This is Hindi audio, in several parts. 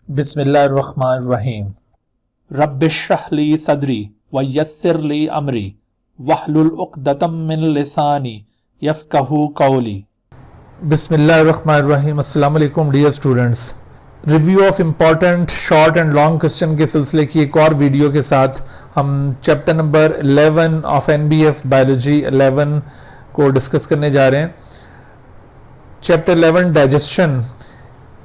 बिस्मिल्लाहिर्रहमानिर्रहीम। रब्बिश्रह ली सदरी व यस्सिर ली अमरी वहलुल उक़दतम मिन लिसानी यफ़क़हू क़ौली। बिस्मिल्लाहिर्रहमानिर्रहीम। अस्सलाम वालेकुम dear students. Review of important short and long question के सिलसिले की एक और वीडियो के साथ हम chapter number 11 of NBF biology 11 को डिस्कस करने जा रहे हैं। Chapter 11 digestion.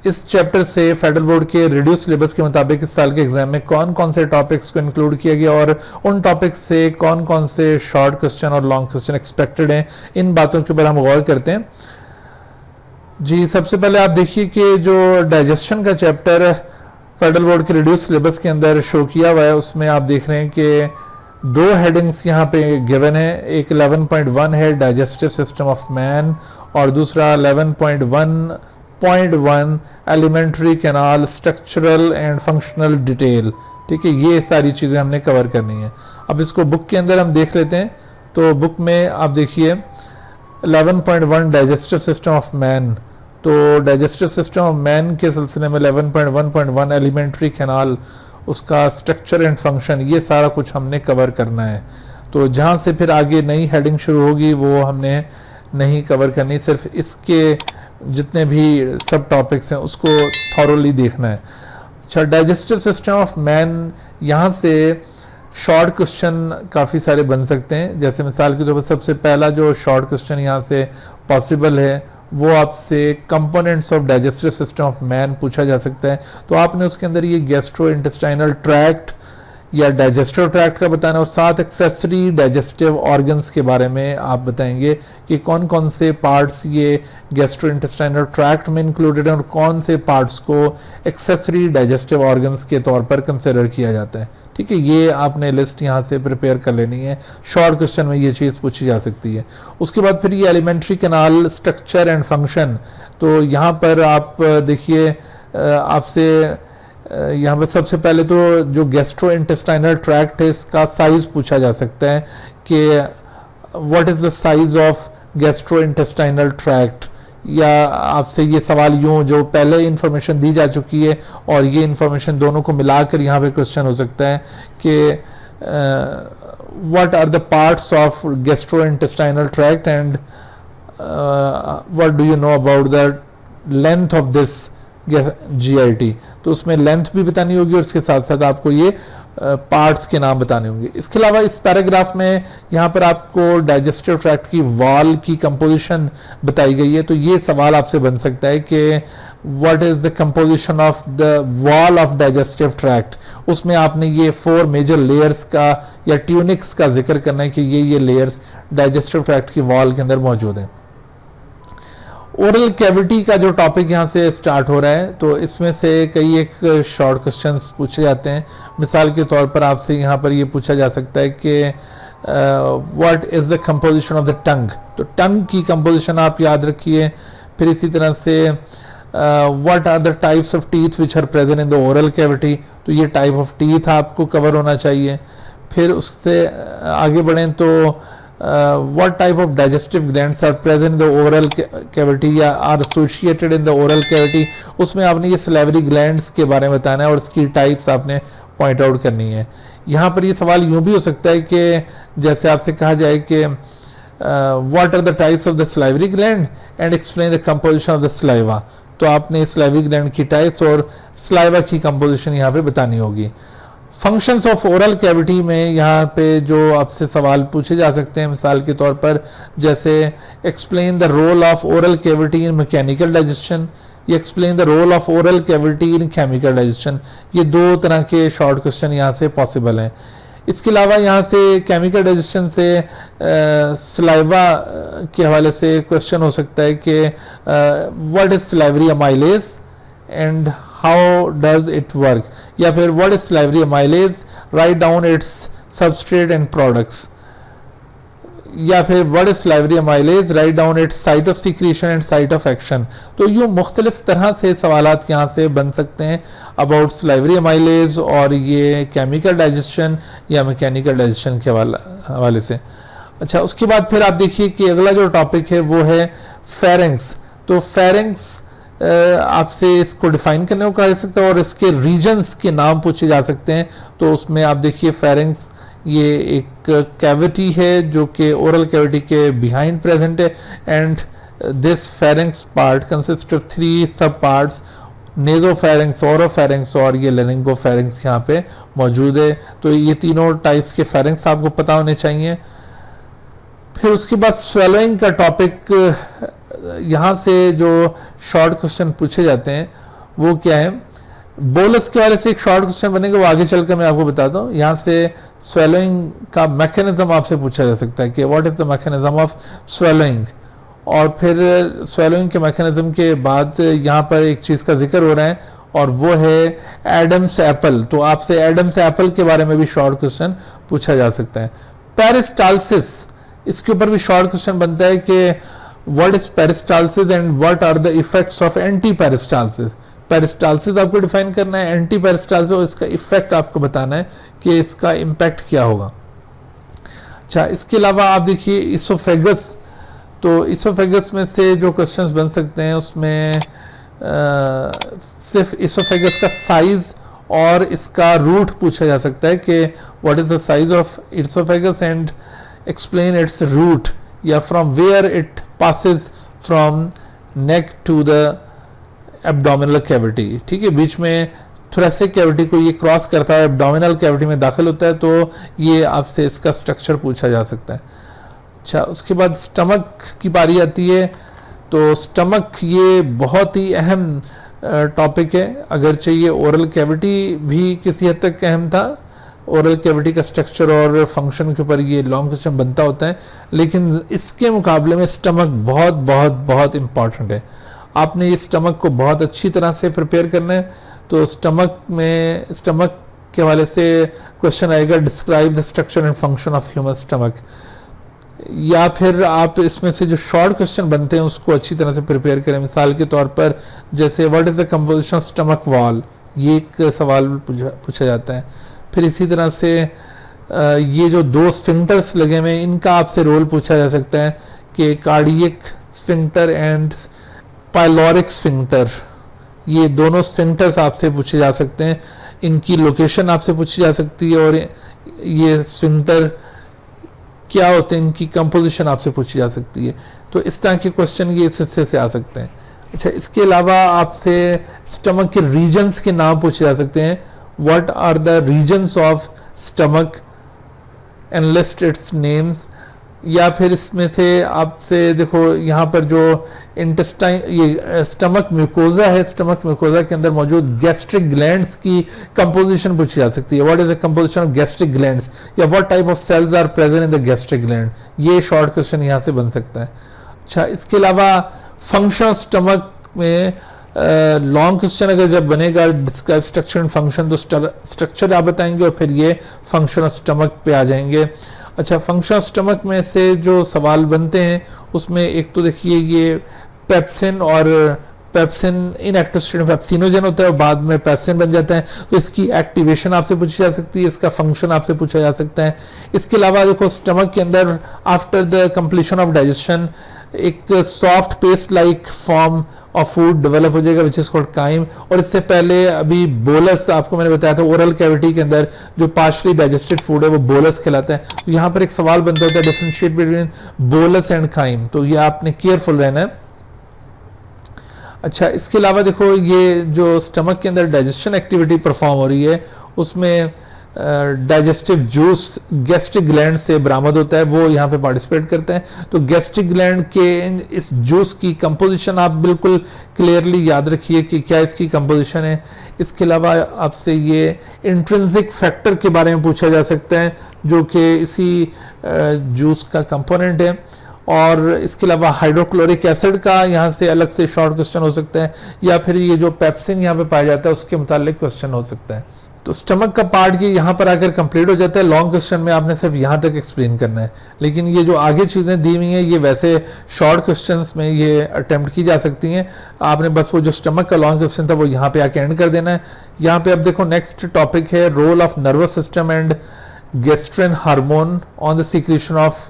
इस चैप्टर से फेडरल बोर्ड के रिड्यूस सिलेबस के मुताबिक इस साल के एग्जाम में कौन कौन से टॉपिक्स को इंक्लूड किया गया और उन टॉपिक्स से कौन कौन से शॉर्ट क्वेश्चन और लॉन्ग क्वेश्चन एक्सपेक्टेड हैं, इन बातों के ऊपर हम गौर करते हैं। जी, सबसे पहले आप देखिए कि जो डाइजेशन का चैप्टर फेडरल बोर्ड के रिड्यूस सिलेबस के अंदर शो किया हुआ है, उसमें आप देख रहे हैं कि दो हेडिंग्स यहाँ पे गिवन है। एक 11.1 है डाइजेस्टिव सिस्टम ऑफ मैन और दूसरा 11.1.1 alimentary canal structural and functional detail. ठीक है, ये सारी चीज़ें हमने कवर करनी है। अब इसको बुक के अंदर हम देख लेते हैं। तो बुक में आप देखिए 11.1 डाइजेस्टिव सिस्टम ऑफ मैन। तो डाइजेस्टिव सिस्टम ऑफ मैन के सिलसिले में 11.1.1 एलिमेंट्री कैनाल, उसका स्ट्रक्चर एंड फंक्शन, ये सारा कुछ हमने कवर करना है। तो जहाँ से फिर आगे नई हेडिंग शुरू होगी वो हमने नहीं कवर करनी, सिर्फ इसके जितने भी सब टॉपिक्स हैं उसको थॉरोली देखना है। अच्छा, डाइजेस्टिव सिस्टम ऑफ मैन, यहाँ से शॉर्ट क्वेश्चन काफ़ी सारे बन सकते हैं। जैसे मिसाल के तौर पर सबसे पहला जो शॉर्ट क्वेश्चन यहाँ से पॉसिबल है वो आपसे components of digestive system of man पूछा जा सकता है। तो आपने उसके अंदर ये गैस्ट्रो इंटेस्टाइनल ट्रैक्ट या डाइजेस्टिव ट्रैक्ट का बताना और साथ एक्सेसरी डाइजेस्टिव ऑर्गन्स के बारे में आप बताएंगे कि कौन कौन से पार्ट्स ये गैस्ट्रो इंटेस्टाइनल ट्रैक्ट में इंक्लूडेड हैं और कौन से पार्ट्स को एक्सेसरी डाइजेस्टिव ऑर्गन्स के तौर पर कंसिडर किया जाता है। ठीक है, ये आपने लिस्ट यहाँ से प्रिपेयर कर लेनी है। शॉर्ट क्वेश्चन में ये चीज़ पूछी जा सकती है। उसके बाद फिर ये alimentary canal structure and function. तो यहाँ पर आप देखिए, आपसे यहाँ पर सबसे पहले तो जो गैस्ट्रो इंटेस्टाइनल ट्रैक्ट है इसका साइज पूछा जा सकता है कि what is the size of gastrointestinal tract, या आपसे ये सवाल यूं जो पहले इंफॉर्मेशन दी जा चुकी है और ये इंफॉर्मेशन दोनों को मिलाकर यहाँ पे क्वेश्चन हो सकता है कि what are the parts of gastrointestinal tract and what do you know about the length of this GIT। तो उसमें लेंथ भी बतानी होगी और इसके साथ साथ आपको ये पार्ट्स के नाम बताने होंगे। इसके अलावा इस पैराग्राफ में यहाँ पर आपको डाइजेस्टिव ट्रैक्ट की वॉल की कंपोजिशन बताई गई है। तो ये सवाल आपसे बन सकता है कि what is the composition of the wall of digestive tract. उसमें आपने ये 4 मेजर लेयर्स का या ट्यूनिक्स का जिक्र करना है कि ये लेयर्स डाइजेस्टिव ट्रैक्ट की वॉल के अंदर मौजूद है। ओरल कैविटी का जो टॉपिक यहाँ से स्टार्ट हो रहा है, तो इसमें से कई एक शॉर्ट क्वेश्चंस पूछे जाते हैं। मिसाल के तौर पर आपसे यहाँ पर ये पूछा जा सकता है कि what is the composition of the tongue. तो टंग की कंपोजिशन आप याद रखिए। फिर इसी तरह से what are the types of teeth which are present in the oral cavity. तो ये टाइप ऑफ टीथ आपको कवर होना चाहिए। फिर उससे आगे बढ़ें तो what type of digestive glands are present in the oral cavity या are associated in the oral cavity। उसमें आपने ये salivary glands के बारे में बताना है और इसकी टाइप्स आपने पॉइंट आउट करनी है। यहाँ पर ये सवाल यूँ भी हो सकता है कि जैसे आपसे कहा जाए कि what are the types of the salivary gland and explain the composition of the saliva। तो आपने salivary gland की टाइप्स और saliva की कंपोजिशन यहाँ पे बतानी होगी। फंक्शंस ऑफ ओरल कैविटी में यहाँ पे जो आपसे सवाल पूछे जा सकते हैं, मिसाल के तौर पर जैसे explain the role of oral cavity in mechanical digestion या explain the role of oral cavity in chemical digestion. ये 2 तरह के शॉर्ट क्वेश्चन यहाँ से पॉसिबल हैं। इसके अलावा यहाँ से केमिकल डाइजेशन से सलाइवा के हवाले से क्वेश्चन हो सकता है कि what is salivary amylase and how does it work, या फिर what is salivary amylase, write down its substrate and products, या फिर what is salivary amylase, write down its site of secretion and site of action। तो यूँ मुख्तलिफ तरह से सवालात यहाँ से बन सकते हैं about salivary amylase और ये chemical digestion या mechanical digestion के हवाले से। अच्छा, उसके बाद फिर आप देखिए कि अगला जो टॉपिक है वो है pharynx। तो pharynx आपसे इसको डिफाइन करने को कहा जा सकता है और इसके रीजन्स के नाम पूछे जा सकते हैं। तो उसमें आप देखिए फेरिंग्स, ये एक कैविटी है जो कि ओरल कैविटी के बिहाइंड प्रेजेंट है, and this pharynx part consist of 3 सब पार्ट्स, नेजोफेरिंग्स, ओरोफेरिंग्स और ये लेरिंगोफेरिंग्स यहाँ पे मौजूद है। तो ये तीनों टाइप्स के फेरिंग्स आपको पता होने चाहिए। फिर उसके बाद स्वेलोइंग का टॉपिक, यहाँ से जो शॉर्ट क्वेश्चन पूछे जाते हैं वो क्या है, बोलस के वाले से एक शॉर्ट क्वेश्चन बनेगा, वो आगे चलकर मैं आपको बताता हूँ। यहाँ से स्वेलोइंग का मैकेनिज्म आपसे पूछा जा सकता है कि what is the mechanism of swallowing, और फिर स्वेलोइंग के मैकेनिज्म के बाद यहाँ पर एक चीज़ का जिक्र हो रहा है और वो है एडम्स एप्पल। तो आपसे एडम्स एप्पल के बारे में भी शॉर्ट क्वेश्चन पूछा जा सकता है। पेरिस्टाल्सिस, इसके ऊपर भी शॉर्ट क्वेश्चन बनता है कि what is peristalsis and what are the effects of anti peristalsis. Peristalsis आपको डिफाइन करना है, एंटी पेरिस्टाल्सिस और इसका इफेक्ट आपको बताना है कि इसका इम्पैक्ट क्या होगा। अच्छा, इसके अलावा आप देखिए इसोफेगस, तो इसोफेगस में से जो क्वेश्चंस बन सकते हैं उसमें सिर्फ इसोफेगस का साइज और इसका रूट पूछा जा सकता है कि what is the size of oesophagus and explain its route, या from where it passes from neck to the abdominal cavity. ठीक है, बीच में थोरेसिक कैविटी को ये क्रॉस करता है, एब्डोमिनल कैविटी में दाखिल होता है, तो ये आपसे इसका स्ट्रक्चर पूछा जा सकता है। अच्छा, उसके बाद स्टमक की बारी आती है। तो स्टमक ये बहुत ही अहम टॉपिक है, अगर चाहिए ओरल कैविटी भी किसी हद तक अहम था, ओरल कैविटी का स्ट्रक्चर और फंक्शन के ऊपर ये लॉन्ग क्वेश्चन बनता होता है, लेकिन इसके मुकाबले में स्टमक बहुत बहुत बहुत इंपॉर्टेंट है। आपने इस स्टमक को बहुत अच्छी तरह से प्रिपेयर करना है। तो स्टमक के हवाले से क्वेश्चन आएगा, describe the structure and function of human stomach, या फिर आप इसमें से जो शॉर्ट क्वेश्चन बनते हैं उसको अच्छी तरह से प्रिपेयर करें। मिसाल के तौर पर जैसे what is the composition of stomach wall, ये एक सवाल पूछा जाता है। फिर इसी तरह से ये जो 2 स्फिंक्टर्स लगे हुए हैं इनका आपसे रोल पूछा जा सकता है कि cardiac sphincter and pyloric sphincter, ये दोनों स्फिंक्टर्स आपसे पूछे जा सकते हैं, इनकी लोकेशन आपसे पूछी जा सकती है, और ये स्फिंक्टर क्या होते हैं, इनकी कंपोजिशन आपसे पूछी जा सकती है। तो इस तरह के क्वेश्चन ये इस हिस्से से आ सकते हैं। अच्छा, इसके अलावा आपसे स्टमक के रीजन्स के नाम पूछे जा सकते हैं, what are the regions of stomach and list its names, या फिर इसमें से आपसे देखो यहाँ पर जो इंटेस्टाइन, ये स्टमक म्यूकोजा है, स्टमक म्यूकोजा के अंदर मौजूद गैस्ट्रिक ग्लैंड्स की कंपोजिशन पूछी जा सकती है, what is the composition of gastric glands, या what type of cells are present in the gastric gland, ये शॉर्ट क्वेश्चन यहाँ से बन सकता है। अच्छा, इसके अलावा फंक्शन स्टमक में लॉन्ग क्वेश्चन अगर जब बनेगा, डिस्क्राइब स्ट्रक्चर एंड फंक्शन, तो स्ट्रक्चर आप बताएंगे और फिर ये फंक्शन ऑफ स्टमक पे आ जाएंगे। अच्छा, फंक्शन ऑफ स्टमक में से जो सवाल बनते हैं उसमें एक तो देखिए ये पेप्सिन, और पेप्सिन इनएक्टिव स्टेट में पेप्सिनोजन होता है और बाद में पेप्सिन बन जाता है, तो इसकी एक्टिवेशन आपसे पूछी जा सकती है, इसका फंक्शन आपसे पूछा जा सकता है। इसके अलावा देखो स्टमक के अंदर after the completion of digestion एक soft paste like form of food develop हो जाएगा विच इज कॉल्ड काइम, और इससे पहले अभी बोलस आपको मैंने बताया था, ओरल कैविटी के अंदर जो पार्शली डाइजेस्टेड फूड है वो बोलस कहलाता है। तो यहाँ पर एक सवाल बनता होता है differentiate between bolus and chyme, तो ये आपने केयरफुल रहना है। अच्छा, इसके अलावा देखो ये जो स्टमक के अंदर डाइजेशन एक्टिविटी परफॉर्म हो रही है उसमें डाइजेस्टिव जूस गैस्ट्रिक ग्लैंड से बरामद होता है, वो यहाँ पे पार्टिसिपेट करते हैं। तो गैस्ट्रिक ग्लैंड के इस जूस की कंपोजिशन आप बिल्कुल क्लियरली याद रखिए कि क्या इसकी कंपोजिशन है। इसके अलावा आपसे ये इंट्रिंसिक फैक्टर के बारे में पूछा जा सकता है जो कि इसी जूस का कंपोनेंट है, और इसके अलावा हाइड्रोक्लोरिक एसिड का यहाँ से अलग से शॉर्ट क्वेश्चन हो सकता है, या फिर ये जो पेप्सिन यहाँ पे पाया जाता है उसके मुतालिक क्वेश्चन हो सकता है। तो स्टमक का पार्ट ये यहाँ पर आकर कंप्लीट हो जाता है। लॉन्ग क्वेश्चन में आपने सिर्फ यहाँ तक एक्सप्लेन करना है, लेकिन ये जो आगे चीज़ें दी हुई हैं ये वैसे शॉर्ट क्वेश्चंस में ये अटेम्प्ट की जा सकती हैं। आपने बस वो जो स्टमक का लॉन्ग क्वेश्चन था वो यहाँ पे आके एंड कर देना है। यहाँ पे अब देखो नेक्स्ट टॉपिक है role of nervous system and gastrin hormone on the secretion of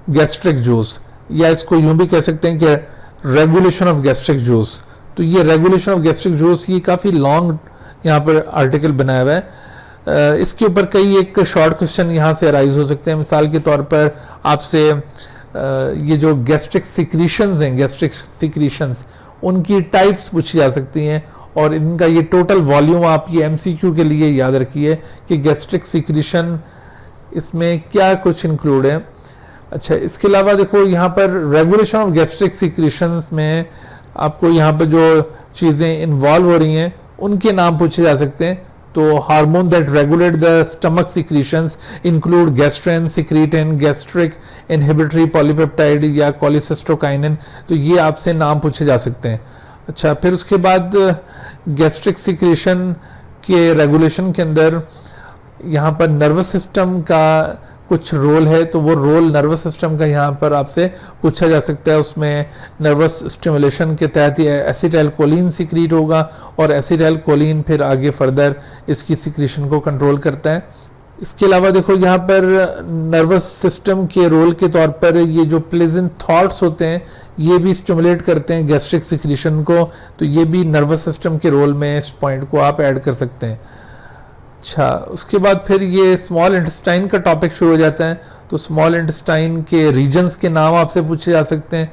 gastric juice, या इसको यूं भी कह सकते हैं कि रेगुलेशन ऑफ गैस्ट्रिक जूस। तो ये रेगुलेशन ऑफ गैस्ट्रिक जूस ये काफ़ी लॉन्ग यहाँ पर आर्टिकल बनाया हुआ है। इसके ऊपर कई एक शॉर्ट क्वेश्चन यहाँ से अराइज हो सकते हैं। मिसाल के तौर पर आपसे ये जो गैस्ट्रिक सिक्रीशंस हैं, गैस्ट्रिक सिक्रीशंस, उनकी टाइप्स पूछी जा सकती हैं और इनका ये टोटल वॉल्यूम आप ये एमसीक्यू के लिए याद रखिए कि गैस्ट्रिक सिक्रीशन इसमें क्या कुछ इंक्लूड है। अच्छा, इसके अलावा देखो यहाँ पर रेगुलेशन ऑफ गैस्ट्रिक सिक्रीशंस में आपको यहाँ पर जो चीज़ें इन्वॉल्व हो रही हैं उनके नाम पूछे जा सकते हैं। तो hormone that regulate the stomach secretions include gastrin, secretin, gastric inhibitory polypeptide या कोलिसिस्टोकाइनिन। तो ये आपसे नाम पूछे जा सकते हैं। अच्छा, फिर उसके बाद गैस्ट्रिक सिक्रीशन के रेगुलेशन के अंदर यहाँ पर नर्वस सिस्टम का कुछ रोल है, तो वो रोल नर्वस सिस्टम का यहाँ पर आपसे पूछा जा सकता है। उसमें नर्वस स्टिमुलेशन के तहत ये एसिटाइलकोलिन सिक्रीट होगा और एसिटाइलकोलिन फिर आगे फर्दर इसकी सिक्रीशन को कंट्रोल करता है। इसके अलावा देखो यहाँ पर नर्वस सिस्टम के रोल के तौर पर ये जो प्लेजेंट थॉट्स होते हैं ये भी स्टिमुलेट करते हैं गैस्ट्रिक सिक्रीशन को, तो ये भी नर्वस सिस्टम के रोल में इस पॉइंट को आप ऐड कर सकते हैं। अच्छा, उसके बाद फिर ये स्मॉल इंटेस्टाइन का टॉपिक शुरू हो जाता है। तो स्मॉल इंटेस्टाइन के रीजन्स के नाम आपसे पूछे जा सकते हैं,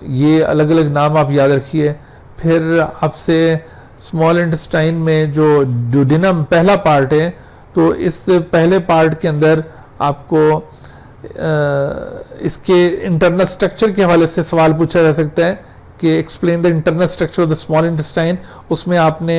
ये अलग अलग नाम आप याद रखिए। फिर आपसे स्मॉल इंटेस्टाइन में जो ड्यूडेनम पहला पार्ट है, तो इस पहले पार्ट के अंदर आपको इसके इंटरनल स्ट्रक्चर के हवाले से सवाल पूछा जा सकता है कि explain the internal structure of the small intestine. उसमें आपने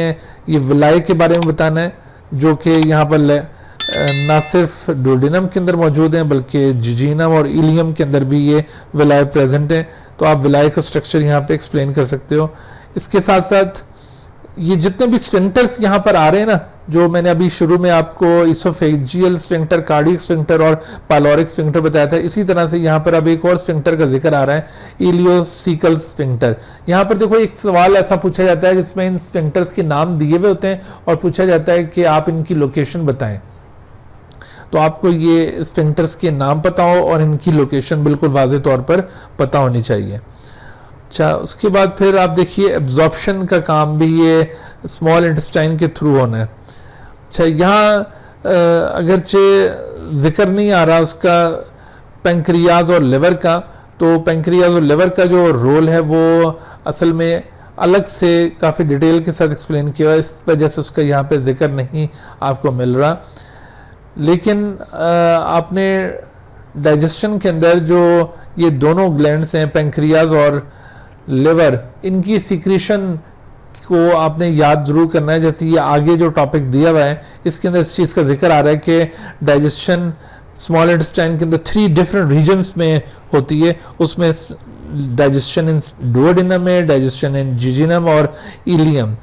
ये विलाय के बारे में बताना है जो कि यहाँ पर ना सिर्फ ड्यूडेनम के अंदर मौजूद हैं बल्कि जिजीनम और इलियम के अंदर भी ये विलाय प्रेजेंट है। तो आप विलाय का स्ट्रक्चर यहाँ पे एक्सप्लेन कर सकते हो। इसके साथ साथ ये जितने भी स्फिंक्टर्स यहाँ पर आ रहे हैं ना, जो मैंने अभी शुरू में आपको इसोफेजियल स्फिंक्टर, कार्डियक स्फिंक्टर और पायलोरिक स्फिंक्टर बताया था, इसी तरह से यहाँ पर अब एक और स्फिंक्टर का जिक्र आ रहा है, इलियोसिकल स्फिंक्टर। यहाँ पर देखो एक सवाल ऐसा पूछा जाता है जिसमें इन स्फिंक्टर्स के नाम दिए हुए होते हैं और पूछा जाता है कि आप इनकी लोकेशन बताएं। तो आपको ये स्फिंक्टर्स के नाम पता हो और इनकी लोकेशन बिल्कुल वाज़े तौर पर पता होनी चाहिए। अच्छा, उसके बाद फिर आप देखिए एब्जॉर्प्शन का काम भी ये स्मॉल इंटेस्टाइन के थ्रू होना है। अच्छा, यहाँ अगरचे जिक्र नहीं आ रहा उसका पेंक्रियाज और लिवर का, तो पेंक्रियाज और लिवर का जो रोल है वो असल में अलग से काफ़ी डिटेल के साथ एक्सप्लेन किया है, इस वजह से उसका यहाँ पे जिक्र नहीं आपको मिल रहा। लेकिन आपने डाइजेशन के अंदर जो ये दोनों ग्लैंड्स हैं, पेंक्रियाज और लिवर, इनकी सिक्रीशन को आपने याद जरूर करना है। जैसे ये आगे जो टॉपिक दिया हुआ है इसके अंदर इस चीज़ का जिक्र आ रहा है कि डाइजेशन स्मॉल इंटेस्टाइन के अंदर 3 डिफरेंट रीजन्स में होती है। उसमें डाइजेशन इन डुओडेनम है, डाइजेशन इन जिजिनम और इलियम।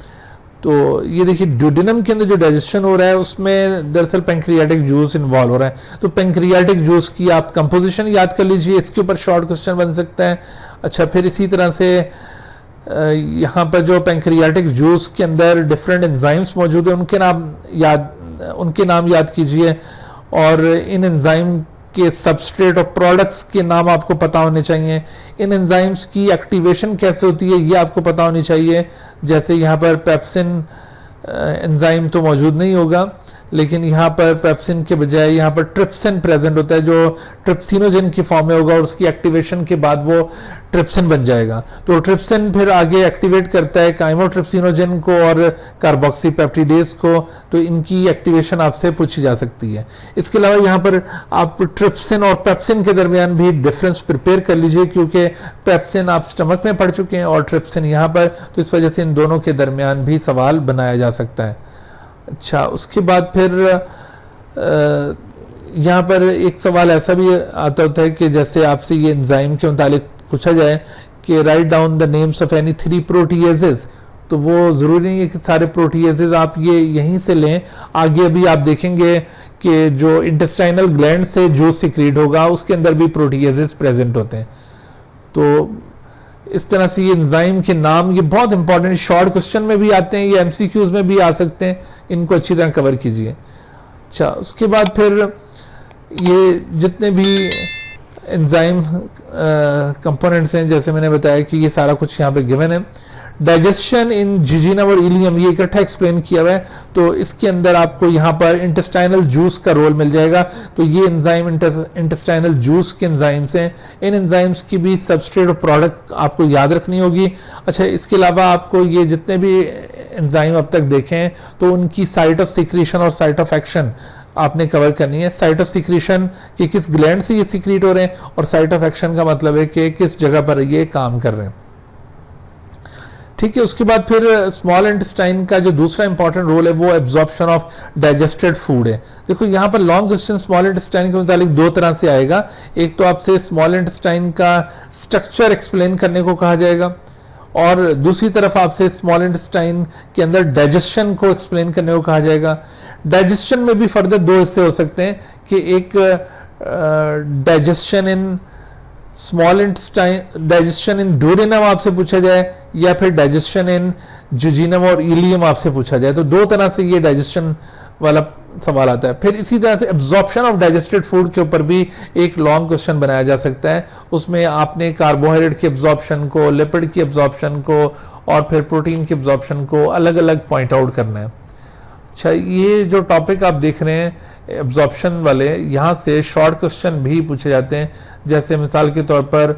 तो ये देखिए ड्यूडेनम के अंदर जो डाइजेशन हो रहा है उसमें दरअसल पेंक्रियाटिक जूस इन्वॉल्व हो रहा है। तो पेंक्रियाटिक जूस की आप कंपोजिशन याद कर लीजिए, इसके ऊपर शॉर्ट क्वेश्चन बन सकता है। अच्छा, फिर इसी तरह से यहाँ पर जो पेंक्रियाटिक जूस के अंदर डिफरेंट एंजाइम्स मौजूद है उनके नाम याद कीजिए और इन एंजाइम के सबस्ट्रेट और प्रोडक्ट्स के नाम आपको पता होने चाहिए। इन एंजाइम्स की एक्टिवेशन कैसे होती है ये आपको पता होनी चाहिए। जैसे यहाँ पर पेप्सिन एंजाइम तो मौजूद नहीं होगा, लेकिन यहाँ पर पेप्सिन के बजाय यहाँ पर ट्रिप्सिन प्रेजेंट होता है जो ट्रिप्सिनोजेन की फॉर्म में होगा और उसकी एक्टिवेशन के बाद वो ट्रिप्सिन बन जाएगा। तो ट्रिप्सिन फिर आगे एक्टिवेट करता है काइमोट्रिप्सिनोजेन को और कार्बोक्सीपेप्टिडेज को, तो इनकी एक्टिवेशन आपसे पूछी जा सकती है। इसके अलावा यहाँ पर आप ट्रिप्सिन और पेप्सिन के दरमियान भी डिफरेंस प्रिपेयर कर लीजिए, क्योंकि पेप्सिन आप स्टमक में पढ़ चुके हैं और ट्रिप्सिन यहाँ पर, तो इस वजह से इन दोनों के दरमियान भी सवाल बनाया जा सकता है। अच्छा, उसके बाद फिर यहाँ पर एक सवाल ऐसा भी आता होता है कि जैसे आपसे ये एंजाइम के मुतालिक पूछा जाए कि write down the names of any 3 proteases, तो वो ज़रूरी नहीं है कि सारे प्रोटीएजेस आप ये यहीं से लें। आगे अभी आप देखेंगे कि जो इंटेस्टाइनल ग्लैंड से जूस सिक्रीट होगा उसके अंदर भी प्रोटीएजेस प्रेजेंट होते हैं। तो इस तरह से ये एंजाइम के नाम ये बहुत इंपॉर्टेंट शॉर्ट क्वेश्चन में भी आते हैं, ये एमसीक्यूज में भी आ सकते हैं, इनको अच्छी तरह कवर कीजिए। अच्छा, उसके बाद फिर ये जितने भी एंजाइम कंपोनेंट्स हैं, जैसे मैंने बताया कि ये सारा कुछ यहाँ पे गिवन है। डाइजेशन इन जिजीनम और इलियम ये इकट्ठा एक्सप्लेन किया हुआ है, तो इसके अंदर आपको यहाँ पर इंटेस्टाइनल जूस का रोल मिल जाएगा। तो ये एंजाइम इंटेस्टाइनल जूस के एंजाइम्स हैं, इन एंजाइम्स की भी सबस्ट्रेट और प्रोडक्ट आपको याद रखनी होगी। अच्छा, इसके अलावा आपको ये जितने भी एंजाइम अब तक देखे हैं तो उनकी साइट ऑफ सिक्रीशन और साइट ऑफ एक्शन आपने कवर करनी है। साइट ऑफ सिक्रीशन कि किस ग्लैंड से ये सिक्रीट हो रहे हैं, और साइट ऑफ एक्शन का मतलब है कि किस जगह पर ये काम कर रहे हैं। ठीक है, उसके बाद फिर स्मॉल इंटेस्टाइन का जो दूसरा इंपॉर्टेंट रोल है वो एब्जॉर्प्शन ऑफ डाइजेस्टेड फूड है। देखो यहाँ पर लॉन्ग क्वेश्चन स्मॉल इंटेस्टाइन के मुताबिक दो तरह से आएगा। एक तो आपसे स्मॉल इंटेस्टाइन का स्ट्रक्चर एक्सप्लेन करने को कहा जाएगा, और दूसरी तरफ आपसे स्मॉल इंटेस्टाइन के अंदर डाइजेशन को एक्सप्लेन करने को कहा जाएगा। डाइजेशन में भी फर्दर दो हिस्से हो सकते हैं कि एक digestion in small intestine, digestion in duodenum आपसे पूछा जाए, या फिर डाइजेशन इन जिजीनम और इलियम आपसे पूछा जाए। तो दो तरह से ये डाइजेशन वाला सवाल आता है। फिर इसी तरह से एब्जॉर्प्शन ऑफ डाइजेस्टेड फूड के ऊपर भी एक लॉन्ग क्वेश्चन बनाया जा सकता है। उसमें आपने कार्बोहाइड्रेट की एब्जॉर्प्शन को, लिपिड की एब्जॉर्प्शन को और फिर प्रोटीन की एब्जॉर्प्शन को अलग अलग पॉइंट आउट करना है। अच्छा, ये जो टॉपिक आप देख रहे हैं एब्जॉर्प्शन वाले, यहाँ से शॉर्ट क्वेश्चन भी पूछे जाते हैं। जैसे मिसाल के तौर पर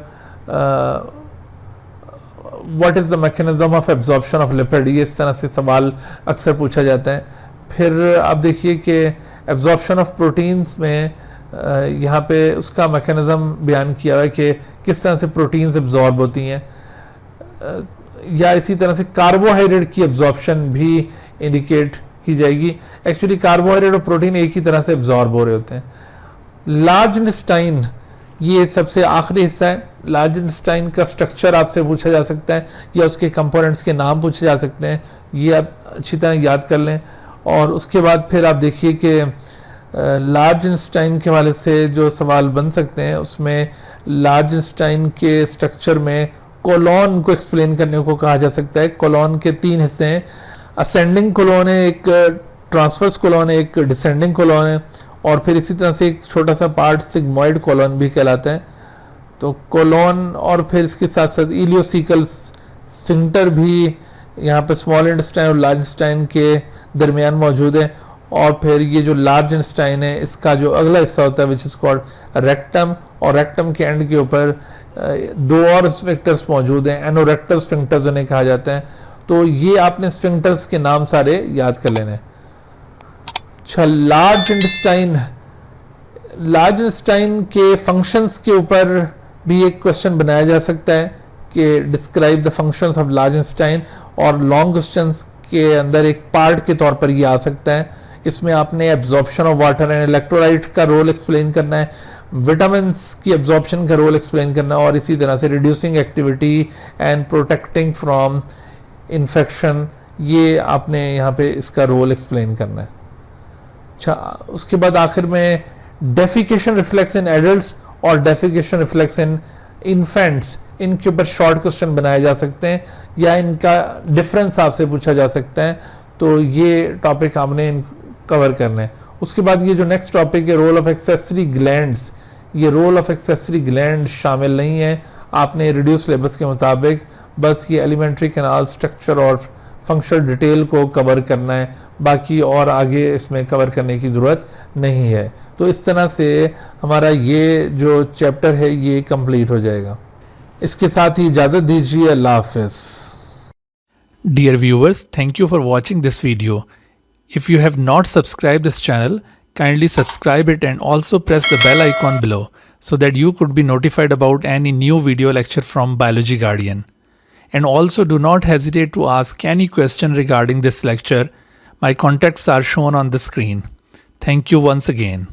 what is the mechanism of absorption of lipid, ये इस तरह से सवाल अक्सर पूछा जाता है। फिर आप देखिए कि एब्जॉर्प्शन ऑफ प्रोटीन्स में यहाँ पे उसका मैकेनिज्म बयान किया हुआ है कि किस तरह से प्रोटीन्स एब्जॉर्ब होती हैं, या इसी तरह से कार्बोहाइड्रेट की एब्जॉर्प्शन भी इंडिकेट की जाएगी। एक्चुअली कार्बोहाइड्रेट और प्रोटीन एक ही तरह से एब्जॉर्ब हो रहे होते हैं। लार्ज इंटेस्टाइन ये सबसे आखिरी हिस्सा है। लार्ज इंटेस्टाइन का स्ट्रक्चर आपसे पूछा जा सकता है, या उसके कंपोनेंट्स के नाम पूछे जा सकते हैं, ये आप अच्छी तरह याद कर लें। और उसके बाद फिर आप देखिए कि लार्ज इंटेस्टाइन के हवाले से जो सवाल बन सकते हैं, उसमें लार्ज इंटेस्टाइन के स्ट्रक्चर में कोलॉन को एक्सप्लेन करने को कहा जा सकता है। कोलॉन के तीन हिस्से हैं, असेंडिंग कोलॉन है, एक ट्रांसवर्स कोलॉन है, एक डिसेंडिंग कोलॉन है, और फिर इसी तरह से एक छोटा सा पार्ट सिग्मोइड कोलॉन भी कहलाता है। तो कोलॉन और फिर इसके साथ साथ इलियोसिकल स्फिंक्टर भी यहाँ पे स्मॉल इंटेस्टाइन और लार्ज इंटेस्टाइन के दरमियान मौजूद है। और फिर ये जो लार्ज इंटेस्टाइन है, इसका जो अगला हिस्सा होता है विच इज कॉल्ड रेक्टम, और रेक्टम के एंड के ऊपर दो और स्फिंक्टर्स मौजूद हैं, एनोरेक्टल स्फिंक्टर्स उन्हें कहा जाता है। तो ये आपने स्फिंक्टर्स के नाम सारे याद कर लेने। अच्छा, लार्ज इंटेस्टाइन के फंक्शंस के ऊपर भी एक क्वेश्चन बनाया जा सकता है कि describe the functions of large intestine, और लॉन्ग क्वेश्चंस के अंदर एक पार्ट के तौर पर ये आ सकता है। इसमें आपने absorption of water and electrolyte का रोल एक्सप्लेन करना है, विटामिन की एब्जॉर्प्शन का रोल एक्सप्लेन करना है, और इसी तरह से reducing activity and protecting from infection, ये आपने यहाँ पे इसका रोल एक्सप्लेन करना है। अच्छा, उसके बाद आखिर में डेफिकेशन रिफ्लेक्स इन एडल्ट्स और डेफिकेशन रिफ्लेक्स इन इन्फेंट्स, इनके ऊपर शॉर्ट क्वेश्चन बनाए जा सकते हैं, या इनका डिफरेंस आपसे पूछा जा सकता है। तो ये टॉपिक आपने कवर करना है। उसके बाद ये जो नेक्स्ट टॉपिक है रोल ऑफ एक्सेसरी ग्लैंड्स, ये रोल ऑफ एक्सेसरी ग्लैंड शामिल नहीं है। आपने रिड्यूस सिलेबस के मुताबिक बस ये एलिमेंट्री कैनाल स्ट्रक्चर और फंक्शनल डिटेल को कवर करना है, बाकी और आगे इसमें कवर करने की ज़रूरत नहीं है। तो इस तरह से हमारा ये जो चैप्टर है ये कंप्लीट हो जाएगा। इसके साथ ही इजाज़त दीजिए, अल्लाह हाफ़िज़। Dear viewers, thank you for watching this video. If you have not subscribed this channel, kindly subscribe it and also press the bell icon below so that you could be notified about any new video lecture from Biology Guardian. And also do not hesitate to ask any question regarding this lecture. My contacts are shown on the screen. Thank you once again.